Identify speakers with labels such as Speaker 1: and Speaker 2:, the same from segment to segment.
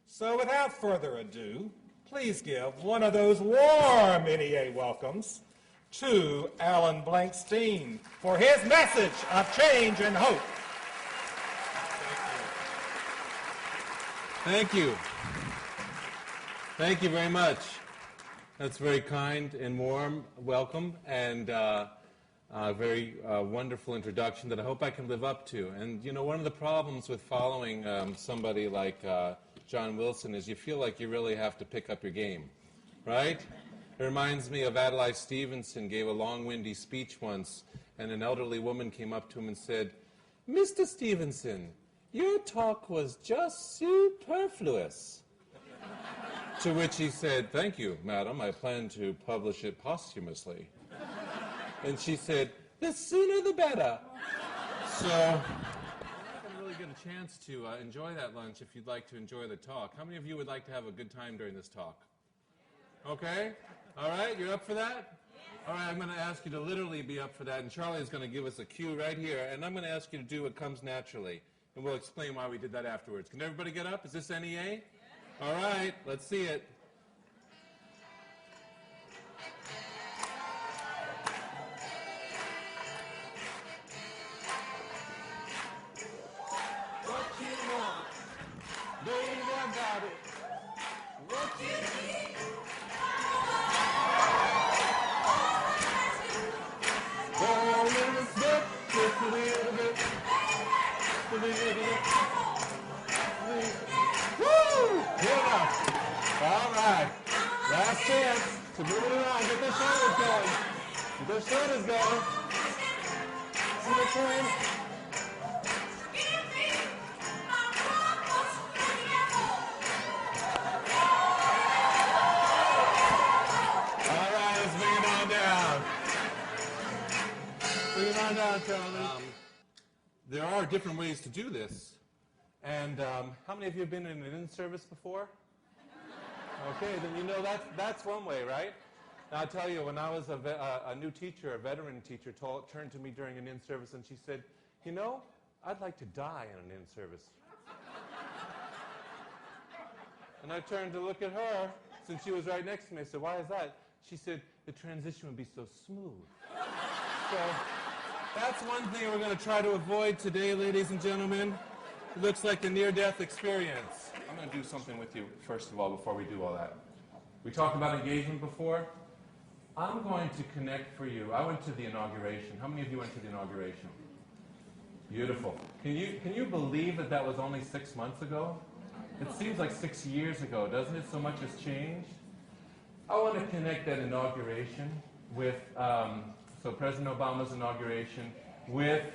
Speaker 1: So without further ado, please give one of those warm NEA welcomes to Alan Blankstein for his message of change and hope.
Speaker 2: Thank you. Thank you very much. That's very kind and warm welcome, and a very wonderful introduction that I hope I can live up to. And you know, one of the problems with following somebody like John Wilson is you feel like you really have to pick up your game, right? It reminds me of Adlai Stevenson gave a long, windy speech once, and an elderly woman came up to him and said, "Mr. Stevenson, your talk was just superfluous." To which he said, "Thank you, madam. I plan to publish it posthumously." And she said, "The sooner the better." So I can really get a chance to enjoy that lunch if you'd like to enjoy the talk. How many of you would like to have a good time during this talk? Okay? All right, you're up for that? All right, I'm going to ask you to literally be up for that, and Charlie is going to give us a cue right here, and I'm going to ask you to do what comes naturally, and we'll explain why we did that afterwards. Can everybody get up? Is this NEA? All right, let's see it. What you want, baby, I got it. What you need, oh, a little bit, just a little bit, just a little bit. Woo! Here we go. All right. Last chance to move it around. Get the shoulders going. Get the shoulders going. See the train? All right, let's bring it on down. Bring it on down, Charlie. There are different ways to do this. And how many of you have been in an in-service before? Okay, then you know that's one way, right? Now, I'll tell you, when I was a new teacher, a veteran teacher, turned to me during an in-service and she said, "You know, I'd like to die in an in-service." And I turned to look at her, since she was right next to me. I said, "Why is that?" She said, "The transition would be so smooth." So that's one thing we're going to try to avoid today, ladies and gentlemen. It looks like a near-death experience. I'm going to do something with you, first of all, before we do all that. We talked about engagement before. I'm going to connect for you. I went to the inauguration. How many of you went to the inauguration? Beautiful. Can you believe that was only 6 months ago? It seems like 6 years ago, doesn't it? So much has changed. I want to connect that inauguration with, so President Obama's inauguration, with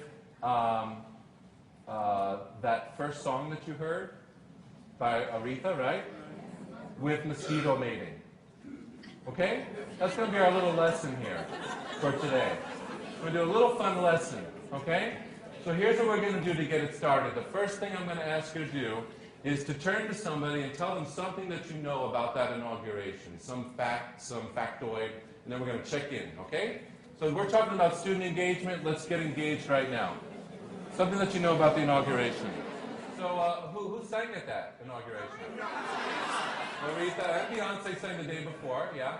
Speaker 2: that first song that you heard by Aretha, right? With mosquito mating. Okay? That's going to be our little lesson here for today. We're going to do a little fun lesson, okay? So here's what we're going to do to get it started. The first thing I'm going to ask you to do is to turn to somebody and tell them something that you know about that inauguration, some fact, some factoid, and then we're going to check in, okay? So we're talking about student engagement. Let's get engaged right now. Something that you know about the inauguration. So who sang at that inauguration? Aretha and Beyonce sang the day before, yeah.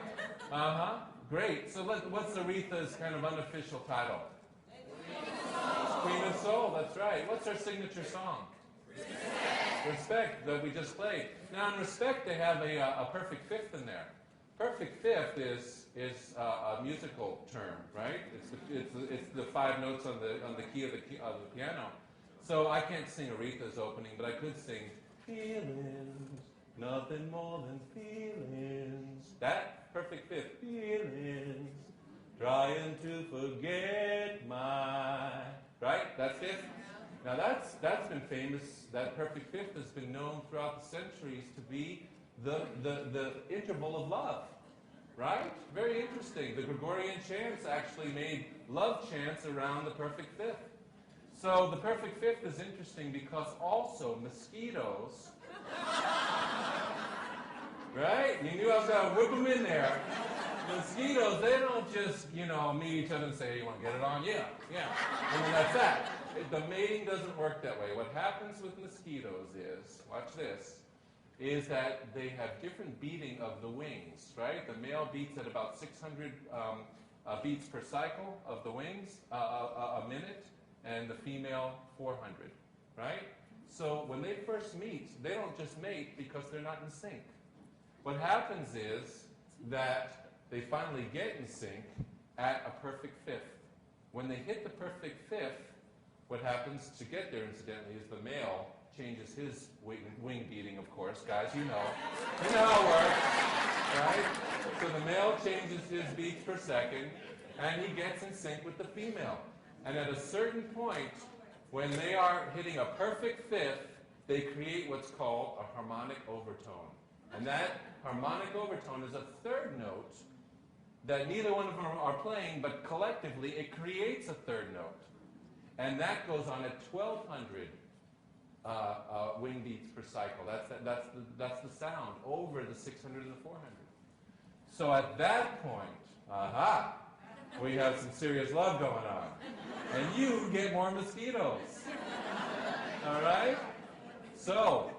Speaker 2: Uh-huh, great. So what's Aretha's kind of unofficial title? Queen of Soul, that's right. What's her signature song? Respect, that we just played. Now in Respect they have a perfect fifth in there. Perfect fifth is a musical term, right? It's the 5 notes on the key of the piano. So I can't sing Aretha's opening, but I could sing feelings, nothing more than feelings. That perfect fifth, feelings, trying to forget my, right? That's fifth. Now that's been famous. That perfect fifth has been known throughout the centuries to be the interval of love. Right? Very interesting. The Gregorian chants actually made love chants around the perfect fifth. So the perfect fifth is interesting because also mosquitoes, right? You knew I was going to whip them in there. Mosquitoes, they don't just, meet each other and say, "You want to get it on?" Yeah, yeah. And then that's that. The mating doesn't work that way. What happens with mosquitoes is, watch this, is that they have different beating of the wings, right? The male beats at about 600 beats per cycle of the wings, a minute, and the female 400, right? So when they first meet, they don't just mate because they're not in sync. What happens is that they finally get in sync at a perfect fifth. When they hit the perfect fifth, what happens to get there, incidentally, is the male changes his wing beating, of course. Guys, you know. You know how it works, right? So the male changes his beats per second, and he gets in sync with the female. And at a certain point, when they are hitting a perfect fifth, they create what's called a harmonic overtone. And that harmonic overtone is a third note that neither one of them are playing, but collectively it creates a third note. And that goes on at 1,200 wing beats per cycle. That's the sound over the 600 and the 400. So at that point, we have some serious love going on. And you get more mosquitoes. All right? So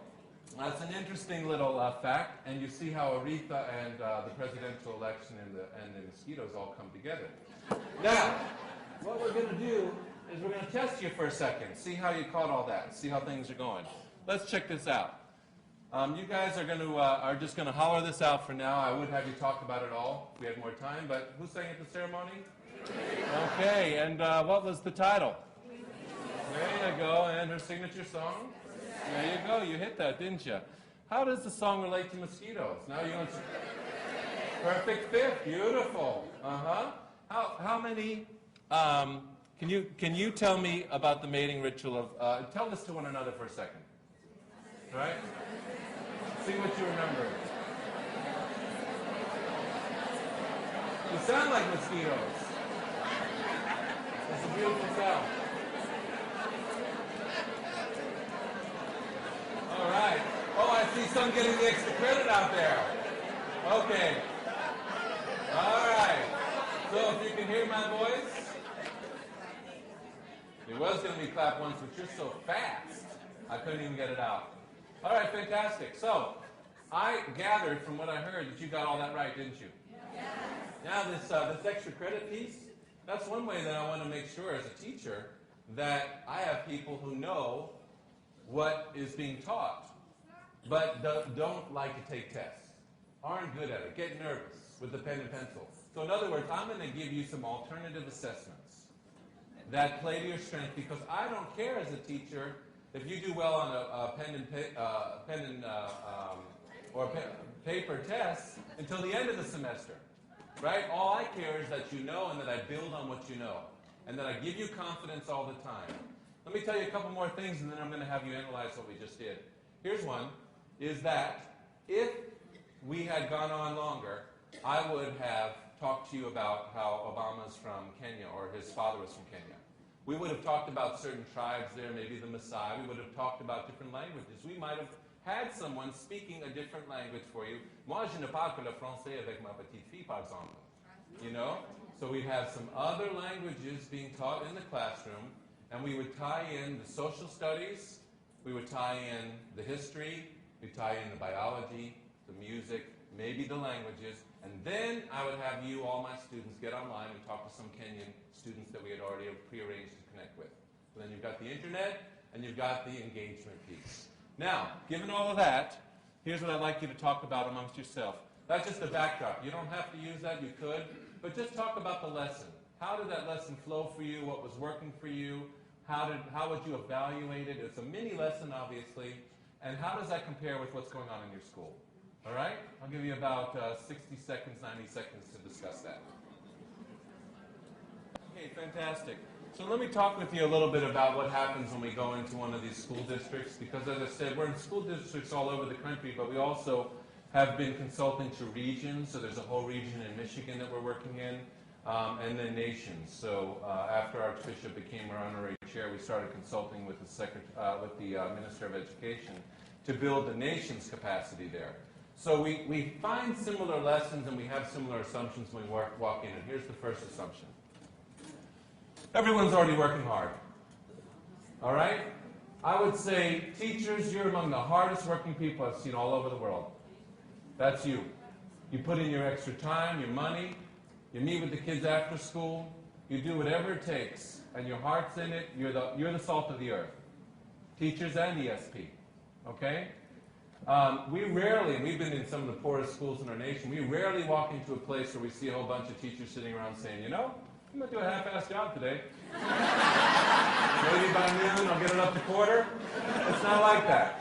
Speaker 2: that's an interesting little fact, and you see how Aretha and the presidential election and the mosquitoes all come together. Now, what we're going to do is we're going to test you for a second, see how you caught all that, see how things are going. Let's check this out. You guys are just going to holler this out for now. I would have you talk about it all if we had more time, but who sang at the ceremony? Okay, and what was the title? There you go, and her signature song? There you go, you hit that, didn't you? How does the song relate to mosquitoes? Now you're going to... Perfect fifth, beautiful. How many... Can you tell me about the mating ritual of... tell this to one another for a second. All right? See what you remember. You sound like mosquitoes. It's a beautiful sound. All right. Oh, I see some getting the extra credit out there. Okay. All right. So if you can hear my voice, it was going to be clap once, but you're so fast, I couldn't even get it out. All right, fantastic. So I gathered from what I heard that you got all that right, didn't you? Yes. Now this extra credit piece, that's one way that I want to make sure as a teacher that I have people who know what is being taught, but don't like to take tests, aren't good at it, get nervous with the pen and pencil. So in other words, I'm going to give you some alternative assessments that play to your strength, because I don't care as a teacher if you do well on a paper test until the end of the semester, right? All I care is that you know and that I build on what you know, and that I give you confidence all the time. Let me tell you a couple more things, and then I'm going to have you analyze what we just did. Here's one, is that if we had gone on longer, I would have talked to you about how Obama's from Kenya, or his father was from Kenya. We would have talked about certain tribes there, maybe the Maasai. We would have talked about different languages. We might have had someone speaking a different language for you. Moi, je ne parle que le français avec ma petite fille, par exemple. You know? So we'd have some other languages being taught in the classroom, and we would tie in the social studies, we would tie in the history, we'd tie in the biology, the music, maybe the languages, and then I would have you, all my students, get online and talk to some Kenyan students that we had already prearranged to connect with. So then you've got the internet, and you've got the engagement piece. Now, given all of that, here's what I'd like you to talk about amongst yourself. That's just a backdrop. You don't have to use that, you could, but just talk about the lesson. How did that lesson flow for you? What was working for you? How would you evaluate it? It's a mini lesson, obviously, and how does that compare with what's going on in your school? All right? I'll give you about 60 seconds, 90 seconds to discuss that. Okay, fantastic. So let me talk with you a little bit about what happens when we go into one of these school districts, because as I said, we're in school districts all over the country, but we also have been consulting to regions. So there's a whole region in Michigan that we're working in, and then nations. So after Archbishop became our honorary chair, we started consulting with the Minister of Education to build the nation's capacity there. So we find similar lessons and we have similar assumptions when we walk in. And here's the first assumption. Everyone's already working hard. All right? I would say, teachers, you're among the hardest working people I've seen all over the world. That's you. You put in your extra time, your money, you meet with the kids after school, you do whatever it takes, and your heart's in it, you're the salt of the earth. Teachers and ESP, okay? We rarely, and we've been in some of the poorest schools in our nation, we rarely walk into a place where we see a whole bunch of teachers sitting around saying, you know, I'm going to do a half-assed job today. Maybe by noon I'll get it up to quarter. It's not like that.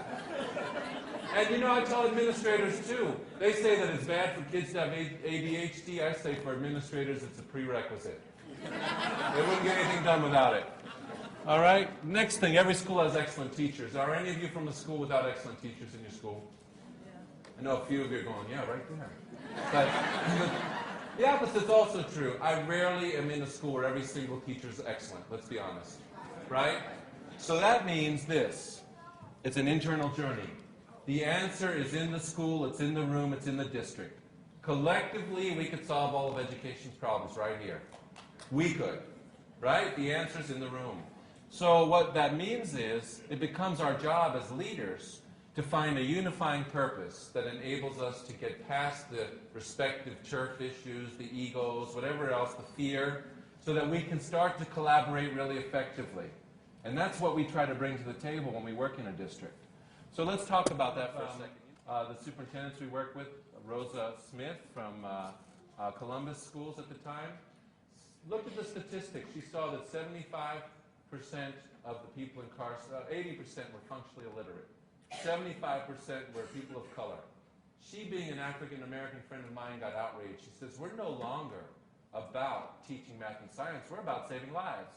Speaker 2: And you know, I tell administrators too. They say that it's bad for kids to have ADHD. I say for administrators it's a prerequisite. They wouldn't get anything done without it. All right? Next thing, every school has excellent teachers. Are any of you from a school without excellent teachers in your school? Yeah. I know a few of you are going, yeah, right there. But the opposite's also true. I rarely am in a school where every single teacher is excellent, let's be honest. Right? So that means this. It's an internal journey. The answer is in the school, it's in the room, it's in the district. Collectively, we could solve all of education's problems right here. We could. Right? The answer's in the room. So what that means is it becomes our job as leaders to find a unifying purpose that enables us to get past the respective turf issues, the egos, whatever else, the fear, so that we can start to collaborate really effectively. And that's what we try to bring to the table when we work in a district. So let's talk about that for a second. The superintendents we work with, Rosa Smith from Columbus Schools at the time, looked at the statistics. She saw that 75% of the people in Carson, 80% were functionally illiterate. 75% were people of color. She, being an African-American friend of mine, got outraged. She says, we're no longer about teaching math and science. We're about saving lives.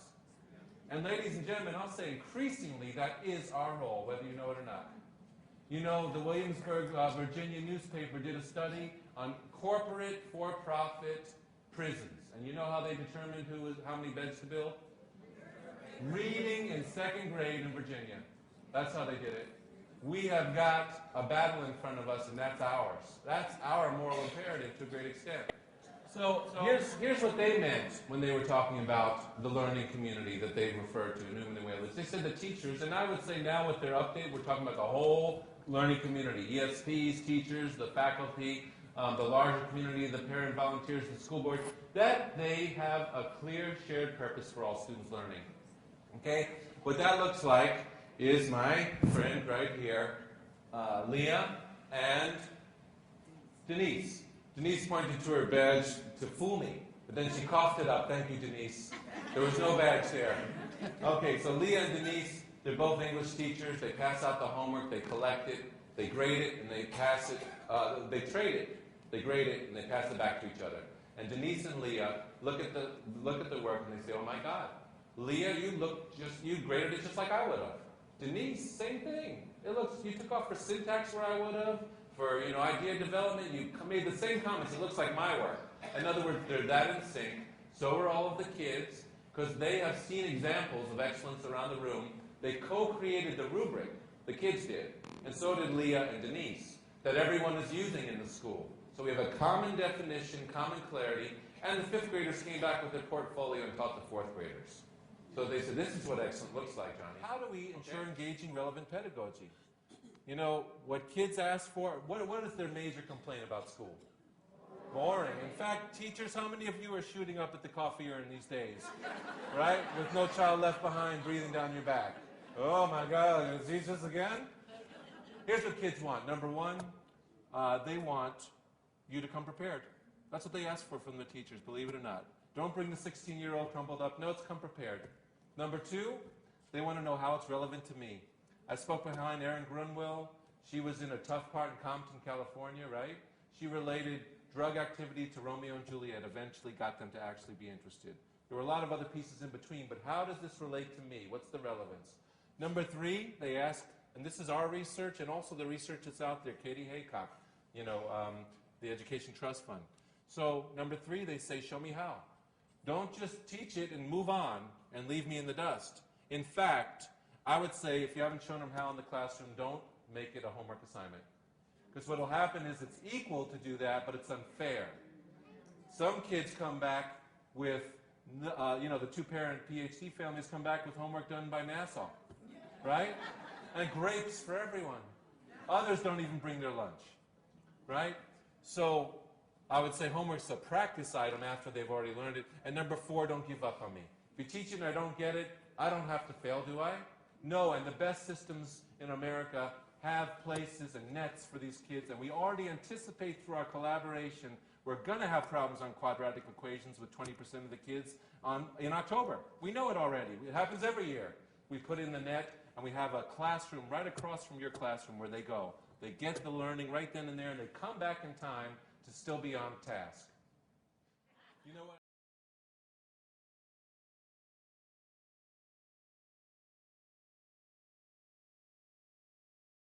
Speaker 2: And ladies and gentlemen, I'll say increasingly that is our role, whether you know it or not. You know, the Williamsburg, Virginia newspaper did a study on corporate, for-profit prisons. And you know how they determined how many beds to build? Reading in second grade in Virginia. That's how they did it. We have got a battle in front of us, and that's ours. That's our moral imperative to a great extent. So here's what they meant when they were talking about the learning community that they referred to, Newman and Whalers. They said the teachers, and I would say now with their update, we're talking about the whole learning community, ESPs, teachers, the faculty, the larger community, the parent volunteers, the school board, that they have a clear shared purpose for all students learning. Okay? What that looks like is my friend right here, Leah and Denise. Denise pointed to her badge to fool me, but then she coughed it up. Thank you, Denise. There was no badge there. Okay, so Leah and Denise, they're both English teachers. They pass out the homework, they collect it, they grade it, and they pass it. They trade it, they grade it, and they pass it back to each other. And Denise and Leah look at the work and they say, "Oh my God, Leah, you graded it just like I would have. Denise, same thing. You took off for syntax where I would have. For idea development, you made the same comments. It looks like my work." In other words, they're that in sync. So are all of the kids, because they have seen examples of excellence around the room. They co-created the rubric, the kids did, and so did Leah and Denise, that everyone is using in the school. So we have a common definition, common clarity, and the fifth graders came back with their portfolio and taught the fourth graders. So they said, this is what excellent looks like, Johnny. How do we ensure engaging, relevant pedagogy? You know, what kids ask for, what is their major complaint about school? Boring. In fact, teachers, how many of you are shooting up at the coffee urn these days? Right? With no child left behind breathing down your back. Oh my God, is these just again? Here's what kids want. Number one, they want you to come prepared. That's what they ask for from the teachers, believe it or not. Don't bring the 16-year-old crumpled up notes, come prepared. Number two, they want to know how it's relevant to me. I spoke behind Erin Grunwell. She was in a tough part in Compton, California, right? She related drug activity to Romeo and Juliet, eventually got them to actually be interested. There were a lot of other pieces in between, but how does this relate to me? What's the relevance? Number three, they ask, and this is our research and also the research that's out there, Katie Haycock, the Education Trust Fund. So number three, they say, show me how. Don't just teach it and move on and leave me in the dust. In fact, I would say if you haven't shown them how in the classroom, don't make it a homework assignment. Because what will happen is it's equal to do that, but it's unfair. Some kids come back with, the two-parent PhD families come back with homework done by Nassau. right? And grapes for everyone. Others don't even bring their lunch, right? So I would say homework's a practice item after they've already learned it. And number 4, don't give up on me. If you teach it and I don't get it, I don't have to fail, do I? No, and the best systems in America have places and nets for these kids, and we already anticipate through our collaboration we're going to have problems on quadratic equations with 20% of the kids in October. We know it already. It happens every year. We put in the net, and we have a classroom right across from your classroom where they go. They get the learning right then and there, and they come back in time to still be on task. You know what?